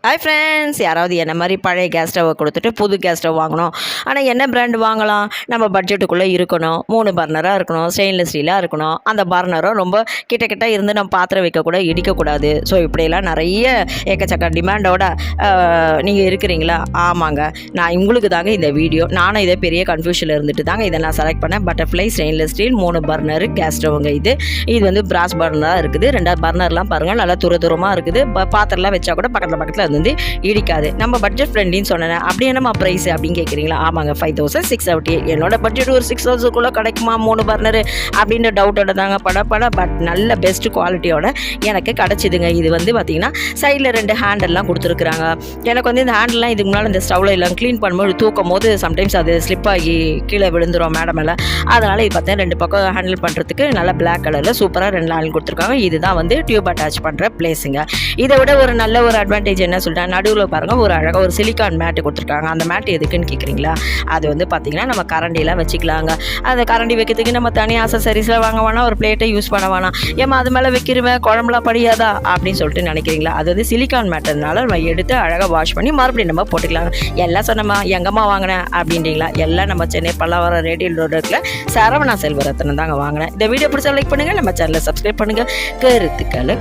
Hi friends, யாராவது என்ன மாதிரி பழைய கேஸ் ஸ்டவ்வை கொடுத்துட்டு புது கேஸ் ஸ்டவ் வாங்கணும். ஆனால் என்ன பிராண்ட் வாங்கலாம், நம்ம பட்ஜெட்டுக்குள்ளே இருக்கணும், 3 பர்னராக இருக்கணும், ஸ்டெயின்லெஸ் ஸ்டீலாக இருக்கணும், அந்த பர்னரும் ரொம்ப கிட்ட இருந்து நம்ம பாத்திரம் வைக்கக்கூட இடிக்கக்கூடாது. ஸோ இப்படியெல்லாம் நிறைய ஏக்கச்சக்க டிமாண்டோட நீங்கள் இருக்கிறீங்களா? ஆமாங்க, நான் உங்களுக்கு தாங்க இந்த வீடியோ. நானும் இதே பெரிய கன்ஃபியூஷனில் இருந்துட்டு தாங்க இதை நான் செலக்ட் பண்ணேன். Butterfly stainless steel 3 burner gas ஸ்டவ்ங்க. இது வந்து பிராஸ் பர்னராக இருக்குது. 2 பர்னர்லாம் பாருங்கள், நல்லா தூரமாக இருக்குது. பாத்திரம்லாம் வச்சா கூட பக்கத்தில் வந்து இடிக்காது. நம்ம பட்ஜெட் ஃப்ரெண்டின்னு சொன்னேன். அப்படி என்னமா ப்ரைஸ் அப்படின்னு கேட்குறீங்களா? ஆமாங்க, 5678. என்னோட பட்ஜெட் ஒரு 6000 கிடைக்குமா 3 பர்னர் அப்படின்ற டவுட்டோட தாங்க பட் நல்ல பெஸ்ட் குவாலிட்டியோட எனக்கு கிடச்சிதுங்க. இது வந்து பார்த்தீங்கன்னா சைடில் 2 ஹேண்டல்லாம் கொடுத்துருக்குறாங்க. எனக்கு வந்து இந்த ஹேண்டல்லாம் இதுக்கு முன்னால் இந்த ஸ்டவ்வில் எல்லாம் க்ளீன் பண்ணும்போது தூக்கும் போது சம்டைம்ஸ் அது ஸ்லிப் ஆகி கீழே விழுந்துடும் மேடம் எல்லாம். அதனால் இது பார்த்தீங்கன்னா 2 பக்கம் ஹேண்டில் பண்ணுறதுக்கு நல்லா பிளாக் கலரில் சூப்பராக 2 ஹேண்டில் கொடுத்துருக்காங்க. இதுதான் வந்து டியூப் அட்டாச் பண்ணுற பிளேஸுங்க. இதை விட ஒரு நல்ல ஒரு அட்வான்டேஜ் என்ன சொல்லிட்டேன், நடுவில் பாருங்கள் ஒரு அழகாக ஒரு சிலிக்கான் மேட்டு கொடுத்துருக்காங்க. அந்த மேட்டு எதுக்குன்னு கேட்குறீங்களா? அது வந்து பார்த்திங்கன்னா நம்ம கரண்டிலாம் வச்சுக்கலாங்க. அந்த கரண்டி வைக்கிறதுக்கு நம்ம தனி ஆக்சசரிஸ்லாம் வாங்க வேணாம், ஒரு பிளேட்டை யூஸ் பண்ண வேணாம். ஏமா அது மேலே வைக்கிறவன் குழம்புலாம் படியாதா அப்படின்னு சொல்லிட்டு நினைக்கிறீங்களா? அது வந்து சிலிக்கான் மேட்டர்னால நம்ம எடுத்து அழகாக வாஷ் பண்ணி மறுபடியும் நம்ம போட்டுக்கலாங்க. எல்லாம் சொன்னம்மா எங்கம்மா வாங்கினேன் அப்படின்றீங்களா? எல்லாம் நம்ம சென்னை பல்லாவரம் ரேடியல் ரோடுல சரவணா செல்வரத்னம் தாங்க வாங்கினேன். இந்த வீடியோ பிடிச்சா லைக் பண்ணுங்கள், நம்ம சேனலை சப்ஸ்கிரைப் பண்ணுங்கள். கருத்துக்களை